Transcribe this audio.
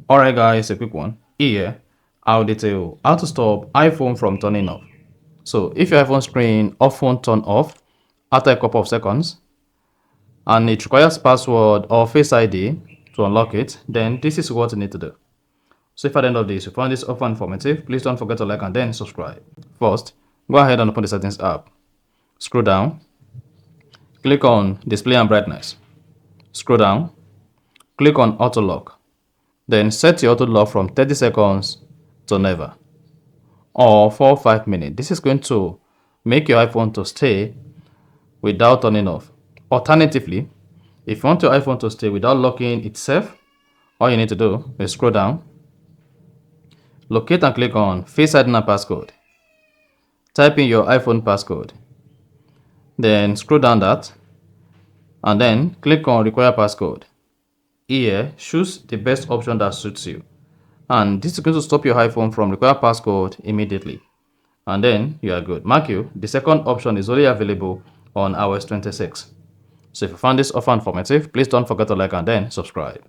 Alright guys, a quick one. Here, I'll detail how to stop iPhone from turning off. So if your iPhone screen often turn off after a couple of seconds and it requires password or Face ID to unlock it, then this is what you need to do. So if at the end of this you find this offer informative, please don't forget to like and then subscribe. First, go ahead and open the settings app. Scroll down, click on display and brightness. Scroll down, click on auto lock. Then set your auto lock from 30 seconds to never, or for 5 minutes. This is going to make your iPhone to stay without turning off. Alternatively, if you want your iPhone to stay without locking itself, all you need to do is scroll down, locate and click on Face ID and passcode. Type in your iPhone passcode. Then scroll down that and then click on Require Passcode. Here, choose the best option that suits you. And this is going to stop your iPhone from require passcode immediately. And then you are good. Mark you, the second option is only available on iOS 26. So if you found this offer informative, please don't forget to like and then subscribe.